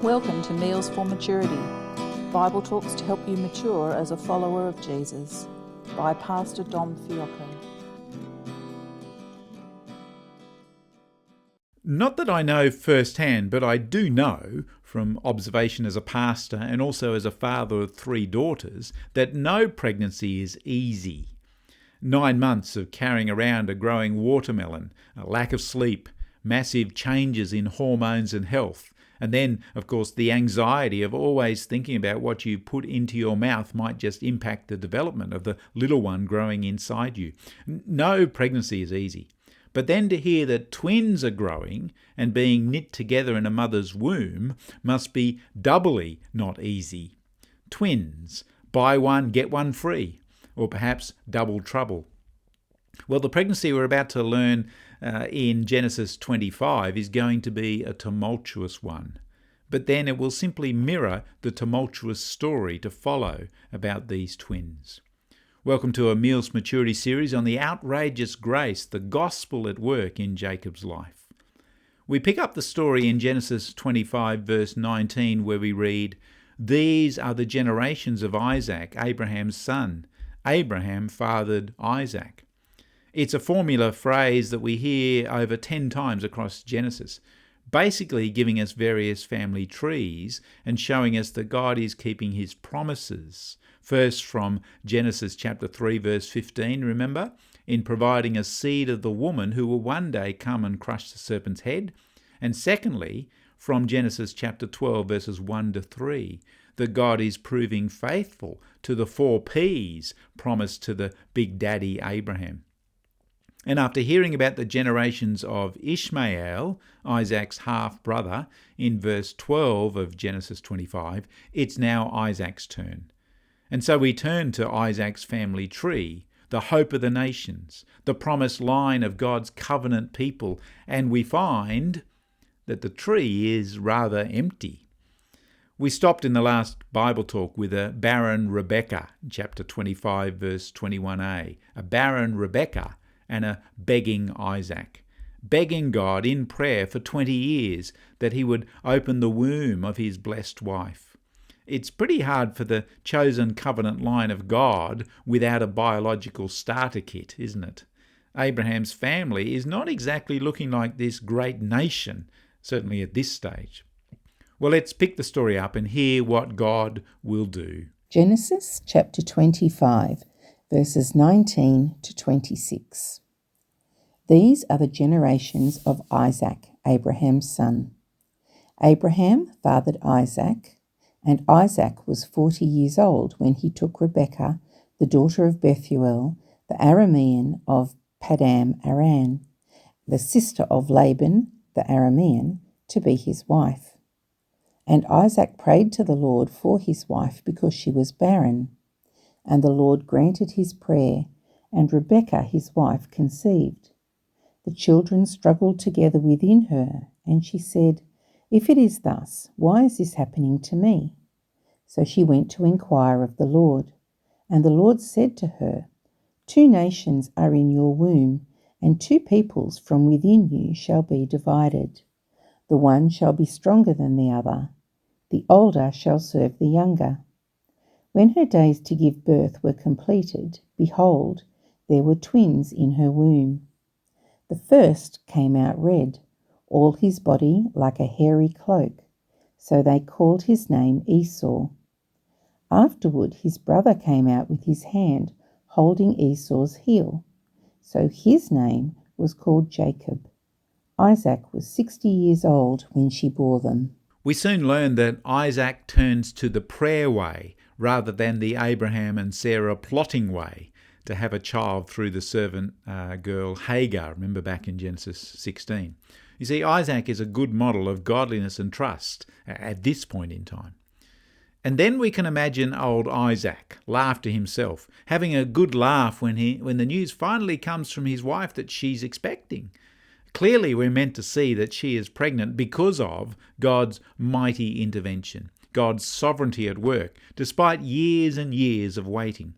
Welcome to Meals for Maturity, Bible talks to help you mature as a follower of Jesus, by Pastor Dom Fiocco. Not that I know firsthand, but I do know from observation as a pastor and also as a father of 3 daughters that no pregnancy is easy. 9 months of carrying around a growing watermelon, a lack of sleep, massive changes in hormones and health, and then, of course, the anxiety of always thinking about what you put into your mouth might just impact the development of the little one growing inside you. No pregnancy is easy. But then to hear that twins are growing and being knit together in a mother's womb must be doubly not easy. Twins, buy one, get one free, or perhaps double trouble. Well, the pregnancy we're about to learn in Genesis 25 is going to be a tumultuous one. But then it will simply mirror the tumultuous story to follow about these twins. Welcome to a Meals Maturity series on the outrageous grace, the gospel at work in Jacob's life. We pick up the story in Genesis 25 verse 19 where we read, "These are the generations of Isaac, Abraham's son. Abraham fathered Isaac." It's a formula phrase that we hear over 10 times across Genesis, basically giving us various family trees and showing us that God is keeping his promises. First from Genesis chapter 3 verse 15, remember, in providing a seed of the woman who will one day come and crush the serpent's head. And secondly, from Genesis chapter 12 verses 1 to 3, that God is proving faithful to the 4 P's promised to the big daddy Abraham. And after hearing about the generations of Ishmael, Isaac's half-brother, in verse 12 of Genesis 25, it's now Isaac's turn. And so we turn to Isaac's family tree, the hope of the nations, the promised line of God's covenant people, and we find that the tree is rather empty. We stopped in the last Bible talk with a barren Rebekah, chapter 25, verse 21a, a barren Rebekah and a begging Isaac, begging God in prayer for 20 years that he would open the womb of his blessed wife. It's pretty hard for the chosen covenant line of God without a biological starter kit, isn't it? Abraham's family is not exactly looking like this great nation, certainly at this stage. Well, let's pick the story up and hear what God will do. Genesis chapter 25, verses 19 to 26. These are the generations of Isaac, Abraham's son. Abraham fathered Isaac, and Isaac was 40 years old when he took Rebekah, the daughter of Bethuel, the Aramean of Paddan Aram, the sister of Laban, the Aramean, to be his wife. And Isaac prayed to the Lord for his wife because she was barren. And the Lord granted his prayer, and Rebekah his wife conceived. The children struggled together within her, and she said, "If it is thus, why is this happening to me?" So she went to inquire of the Lord. And the Lord said to her, "2 nations are in your womb, and 2 peoples from within you shall be divided. The one shall be stronger than the other. The older shall serve the younger." When her days to give birth were completed, behold, there were twins in her womb. The first came out red, all his body like a hairy cloak, so they called his name Esau. Afterward his brother came out with his hand, holding Esau's heel, so his name was called Jacob. Isaac was 60 years old when she bore them. We soon learn that Isaac turns to the prayer way rather than the Abraham and Sarah plotting way to have a child through the servant girl Hagar, remember back in Genesis 16. You see, Isaac is a good model of godliness and trust at this point in time. And then we can imagine old Isaac, laugh to himself, having a good laugh when the news finally comes from his wife that she's expecting. Clearly, we're meant to see that she is pregnant because of God's mighty intervention, God's sovereignty at work, despite years and years of waiting.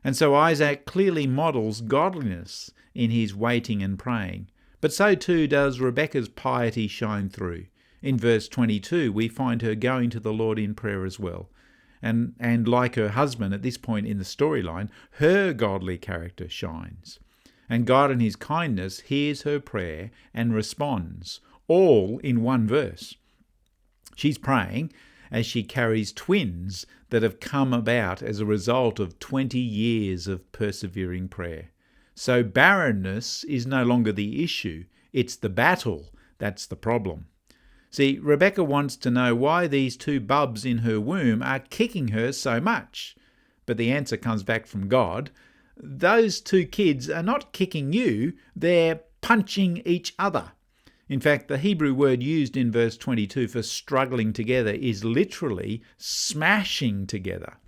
And so Isaac clearly models godliness in his waiting and praying. But so too does Rebekah's piety shine through. In verse 22, we find her going to the Lord in prayer as well. And like her husband at this point in the storyline, her godly character shines. And God in his kindness hears her prayer and responds, all in one verse. She's praying as she carries twins that have come about as a result of 20 years of persevering prayer. So barrenness is no longer the issue, it's the battle that's the problem. See, Rebecca wants to know why these two bubs in her womb are kicking her so much. But the answer comes back from God. Those two kids are not kicking you, they're punching each other. In fact, the Hebrew word used in verse 22 for struggling together is literally smashing together.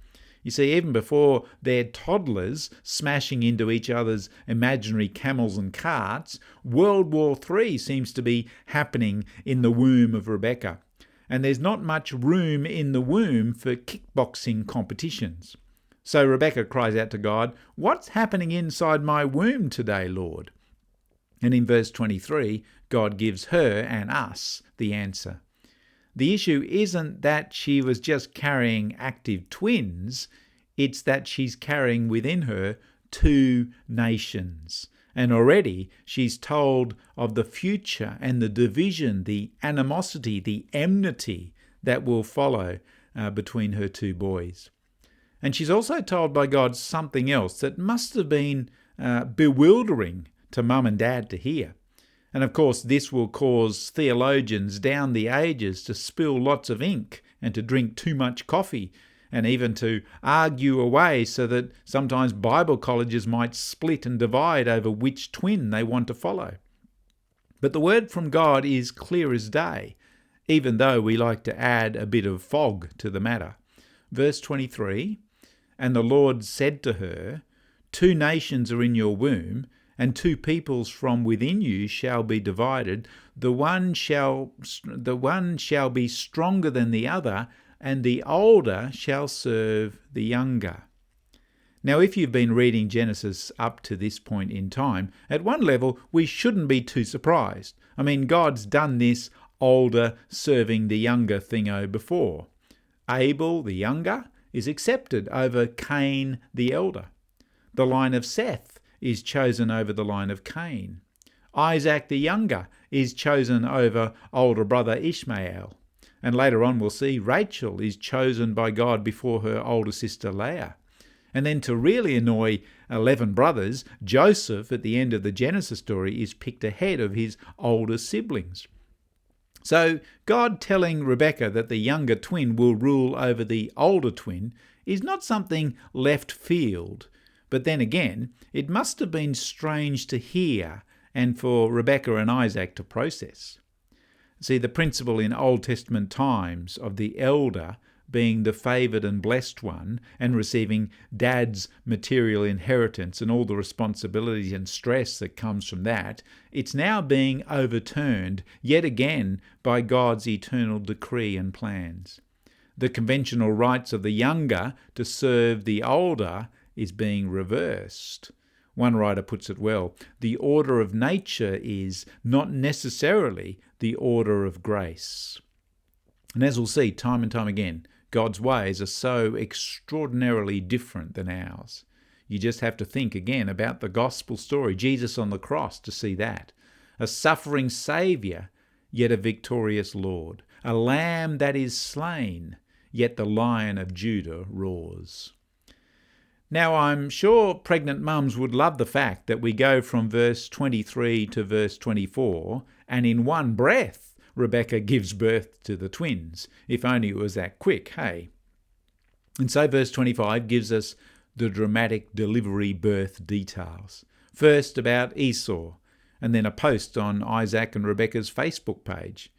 You see, even before they're toddlers smashing into each other's imaginary camels and carts, World War III seems to be happening in the womb of Rebecca. And there's not much room in the womb for kickboxing competitions. So Rebecca cries out to God, "What's happening inside my womb today, Lord?" And in verse 23, God gives her and us the answer. The issue isn't that she was just carrying active twins, it's that she's carrying within her two nations. And already she's told of the future and the division, the animosity, the enmity that will follow between her two boys. And she's also told by God something else that must have been bewildering to Mum and Dad to hear. And of course, this will cause theologians down the ages to spill lots of ink and to drink too much coffee and even to argue away so that sometimes Bible colleges might split and divide over which twin they want to follow. But the word from God is clear as day, even though we like to add a bit of fog to the matter. Verse 23, "And the Lord said to her, 2 nations are in your womb, and 2 peoples from within you shall be divided. The one shall be stronger than the other, and the older shall serve the younger." Now, if you've been reading Genesis up to this point in time, at one level, we shouldn't be too surprised. I mean, God's done this older serving the younger thingo before. Abel, the younger, is accepted over Cain, the elder. The line of Seth is chosen over the line of Cain. Isaac the younger is chosen over older brother Ishmael. And later on we'll see Rachel is chosen by God before her older sister Leah. And then to really annoy 11 brothers, Joseph at the end of the Genesis story is picked ahead of his older siblings. So God telling Rebecca that the younger twin will rule over the older twin is not something left field. But then again, it must have been strange to hear and for Rebecca and Isaac to process. See, the principle in Old Testament times of the elder being the favoured and blessed one and receiving dad's material inheritance and all the responsibilities and stress that comes from that, it's now being overturned yet again by God's eternal decree and plans. The conventional rights of the younger to serve the older is being reversed. One writer puts it well, the order of nature is not necessarily the order of grace. And as we'll see time and time again, God's ways are so extraordinarily different than ours. You just have to think again about the gospel story, Jesus on the cross, to see that. A suffering Saviour, yet a victorious Lord. A lamb that is slain, yet the Lion of Judah roars. Now, I'm sure pregnant mums would love the fact that we go from verse 23 to verse 24, and in one breath, Rebecca gives birth to the twins. If only it was that quick, hey? And so verse 25 gives us the dramatic delivery birth details. First about Esau, and then a post on Isaac and Rebecca's Facebook page.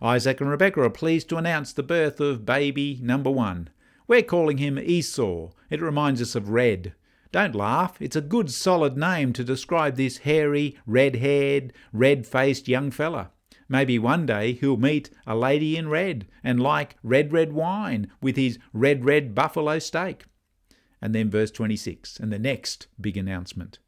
Isaac and Rebecca are pleased to announce the birth of baby number 1. We're calling him Esau. It reminds us of red. Don't laugh. It's a good solid name to describe this hairy, red-haired, red-faced young fella. Maybe one day he'll meet a lady in red and like red wine with his red buffalo steak. And then verse 26 and the next big announcement.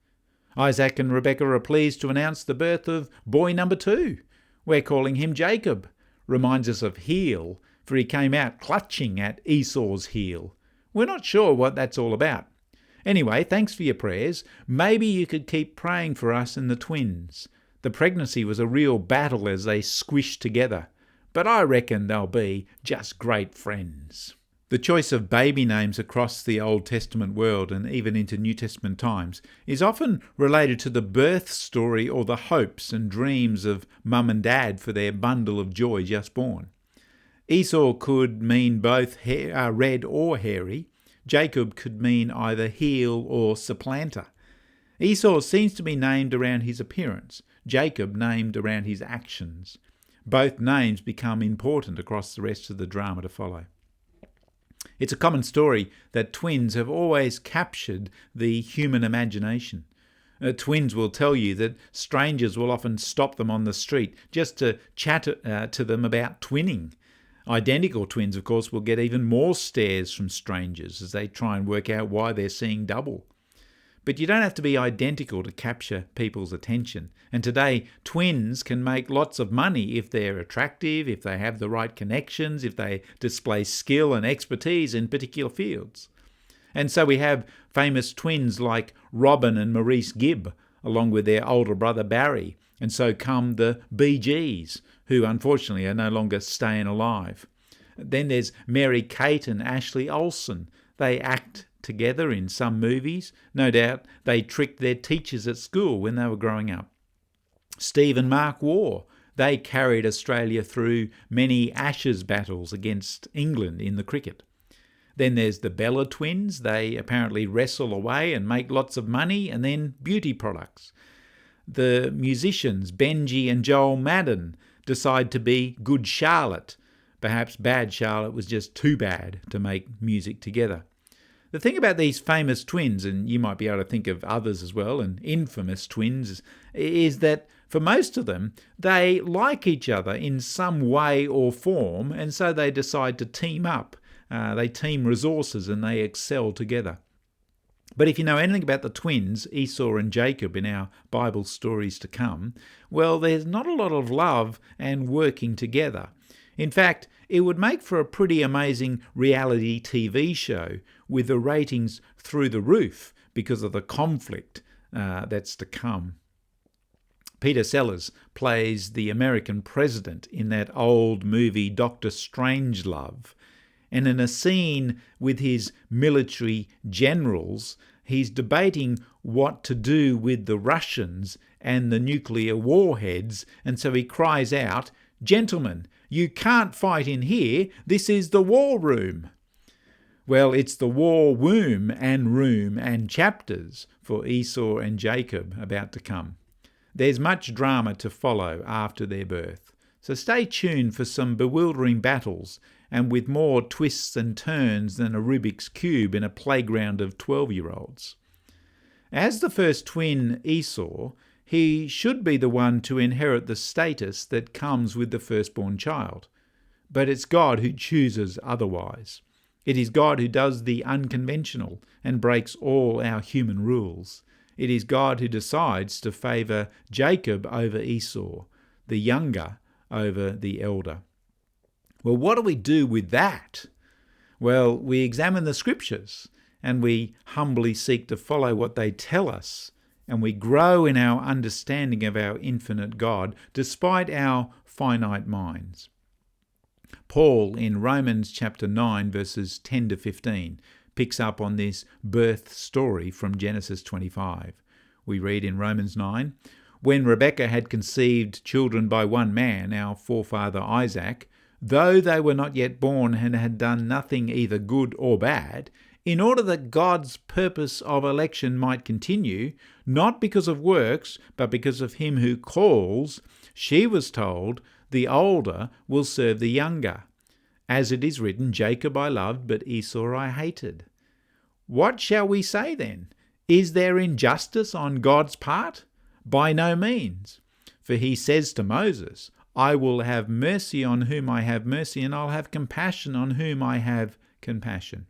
Isaac and Rebecca are pleased to announce the birth of boy number 2. We're calling him Jacob. reminds us of heel, for he came out clutching at Esau's heel. We're not sure what that's all about. Anyway, thanks for your prayers. Maybe you could keep praying for us and the twins. The pregnancy was a real battle as they squished together, but I reckon they'll be just great friends. The choice of baby names across the Old Testament world and even into New Testament times is often related to the birth story or the hopes and dreams of mum and dad for their bundle of joy just born. Esau could mean both red or hairy. Jacob could mean either heel or supplanter. Esau seems to be named around his appearance, Jacob named around his actions. Both names become important across the rest of the drama to follow. It's a common story that twins have always captured the human imagination. Twins will tell you that strangers will often stop them on the street just to chat to them about twinning. Identical twins, of course, will get even more stares from strangers as they try and work out why they're seeing double. But you don't have to be identical to capture people's attention. And today, twins can make lots of money if they're attractive, if they have the right connections, if they display skill and expertise in particular fields. And so we have famous twins like Robin and Maurice Gibb, along with their older brother Barry. And so come the Bee Gees, who unfortunately are no longer staying alive. Then there's Mary Kate and Ashley Olsen. They act together in some movies. No doubt they tricked their teachers at school when they were growing up. Steve and Mark Waugh. They carried Australia through many Ashes battles against England in the cricket. Then there's the Bella twins. They apparently wrestle away and make lots of money, and then beauty products. The musicians Benji and Joel Madden decide to be Good Charlotte. Perhaps Bad Charlotte was just too bad to make music together. The thing about these famous twins, and you might be able to think of others as well, and infamous twins, is that for most of them, they like each other in some way or form, and so they decide to team up. They team resources and they excel together. But if you know anything about the twins, Esau and Jacob, in our Bible stories to come, well, there's not a lot of love and working together. In fact, it would make for a pretty amazing reality TV show with the ratings through the roof because of the conflict that's to come. Peter Sellers plays the American president in that old movie Dr. Strangelove. And in a scene with his military generals, he's debating what to do with the Russians and the nuclear warheads, and so he cries out, "Gentlemen, you can't fight in here, this is the war room." Well, it's the war womb and room and chapters for Esau and Jacob about to come. There's much drama to follow after their birth, so stay tuned for some bewildering battles and with more twists and turns than a Rubik's Cube in a playground of 12-year-olds. As the first twin, Esau, he should be the one to inherit the status that comes with the firstborn child. But it's God who chooses otherwise. It is God who does the unconventional and breaks all our human rules. It is God who decides to favour Jacob over Esau, the younger over the elder. Well, what do we do with that? Well, we examine the scriptures and we humbly seek to follow what they tell us, and we grow in our understanding of our infinite God despite our finite minds. Paul in Romans chapter 9 verses 10 to 15 picks up on this birth story from Genesis 25. We read in Romans 9, "When Rebekah had conceived children by one man, our forefather Isaac, though they were not yet born and had done nothing either good or bad, in order that God's purpose of election might continue, not because of works, but because of him who calls, she was told, the older will serve the younger. As it is written, Jacob I loved, but Esau I hated. What shall we say then? Is there injustice on God's part? By no means. For he says to Moses, I will have mercy on whom I have mercy, and I'll have compassion on whom I have compassion."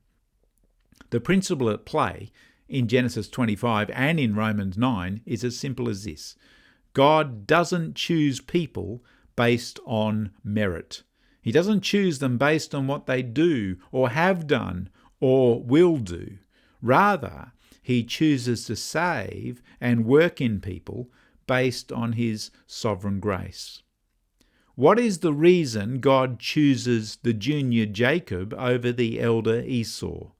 The principle at play in Genesis 25 and in Romans 9 is as simple as this. God doesn't choose people based on merit. He doesn't choose them based on what they do or have done or will do. Rather, he chooses to save and work in people based on his sovereign grace. What is the reason God chooses the junior Jacob over the elder Esau?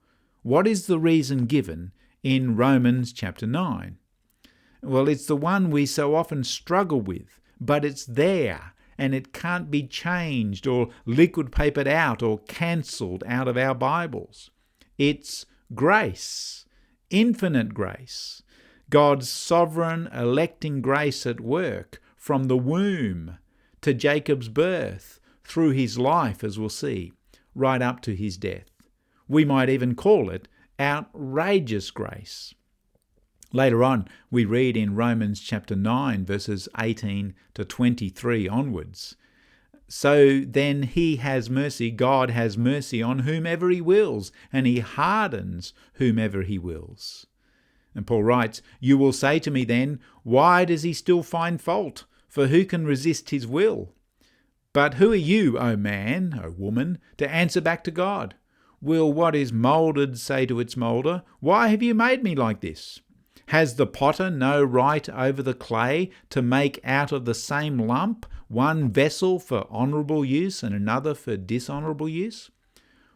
What is the reason given in Romans chapter 9? Well, it's the one we so often struggle with, but it's there, and it can't be changed or liquid papered out or cancelled out of our Bibles. It's grace, infinite grace, God's sovereign electing grace at work from the womb to Jacob's birth, through his life, as we'll see, right up to his death. We might even call it outrageous grace. Later on, we read in Romans chapter 9, verses 18 to 23 onwards. So then he has mercy, God has mercy on whomever he wills, and he hardens whomever he wills. And Paul writes, "You will say to me then, why does he still find fault? For who can resist his will? But who are you, O man, O woman, to answer back to God? Will what is moulded say to its moulder, why have you made me like this? Has the potter no right over the clay to make out of the same lump one vessel for honourable use and another for dishonourable use?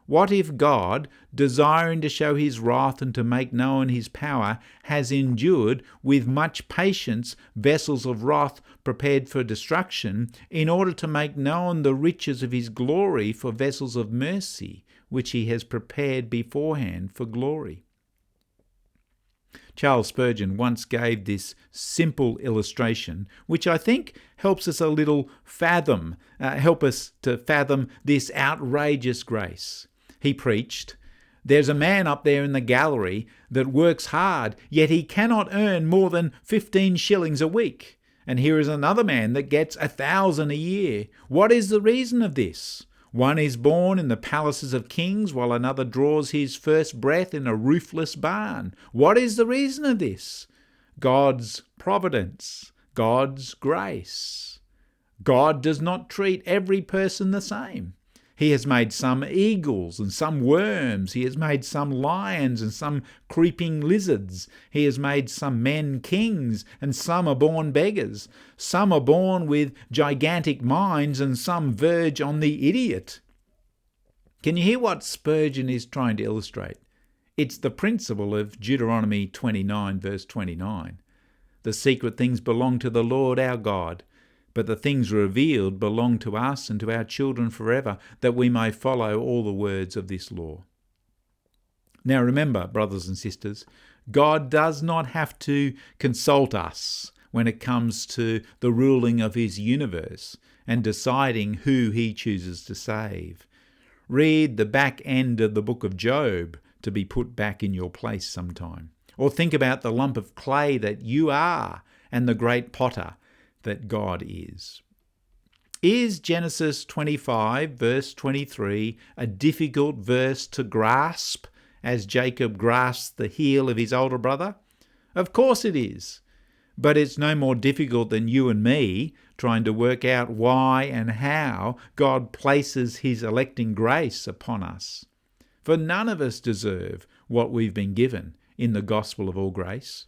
What if God, desiring to show his wrath and to make known his power, has endured with much patience vessels of wrath prepared for destruction, in order to make known the riches of his glory for vessels of mercy, which he has prepared beforehand for glory?" Charles Spurgeon once gave this simple illustration, which I think helps us a little help us to fathom this outrageous grace. He preached, "There's a man up there in the gallery that works hard, yet he cannot earn more than 15 shillings a week. And here is another man that gets 1,000 a year. What is the reason of this? One is born in the palaces of kings, while another draws his first breath in a roofless barn. What is the reason of this? God's providence, God's grace. God does not treat every person the same. He has made some eagles and some worms. He has made some lions and some creeping lizards. He has made some men kings, and some are born beggars. Some are born with gigantic minds, and some verge on the idiot." Can you hear what Spurgeon is trying to illustrate? It's the principle of Deuteronomy 29, verse 29. "The secret things belong to the Lord our God, but the things revealed belong to us and to our children forever, that we may follow all the words of this law." Now remember, brothers and sisters, God does not have to consult us when it comes to the ruling of his universe and deciding who he chooses to save. Read the back end of the book of Job to be put back in your place sometime. Or think about the lump of clay that you are and the great potter that God is. Is Genesis 25, verse 23, a difficult verse to grasp as Jacob grasps the heel of his older brother? Of course it is. But it's no more difficult than you and me trying to work out why and how God places his electing grace upon us. For none of us deserve what we've been given in the gospel of all grace.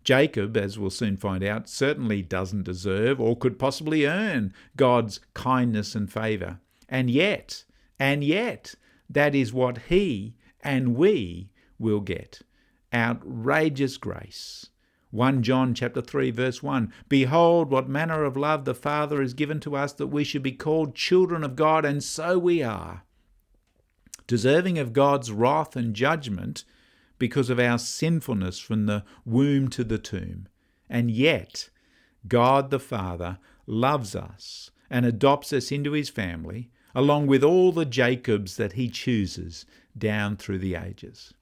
Jacob, as we'll soon find out, certainly doesn't deserve or could possibly earn God's kindness and favour. And yet, that is what he and we will get. Outrageous grace. 1 John chapter 3, verse 1, "Behold, what manner of love the Father has given to us, that we should be called children of God, and so we are." Deserving of God's wrath and judgment because of our sinfulness from the womb to the tomb. And yet, God the Father loves us and adopts us into his family, along with all the Jacobs that he chooses down through the ages.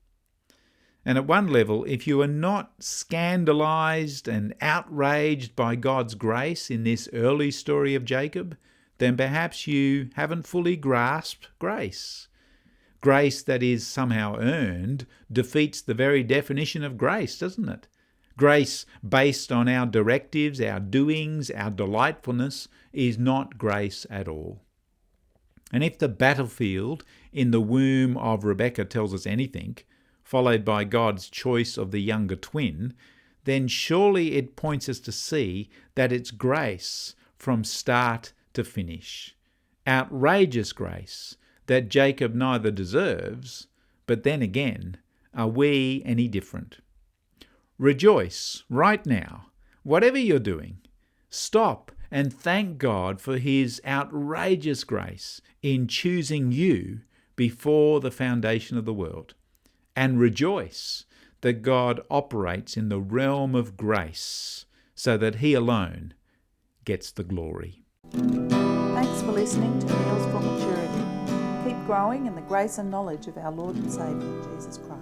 And at one level, if you are not scandalized and outraged by God's grace in this early story of Jacob, then perhaps you haven't fully grasped grace. Grace that is somehow earned defeats the very definition of grace, doesn't it? Grace based on our directives, our doings, our delightfulness is not grace at all. And if the battlefield in the womb of Rebekah tells us anything, followed by God's choice of the younger twin, then surely it points us to see that it's grace from start to finish. Outrageous grace that Jacob neither deserves, but then again, are we any different? Rejoice right now, whatever you're doing. Stop and thank God for his outrageous grace in choosing you before the foundation of the world. And rejoice that God operates in the realm of grace so that he alone gets the glory. Thanks for listening to Meals for Maturity. Keep growing in the grace and knowledge of our Lord and Saviour, Jesus Christ.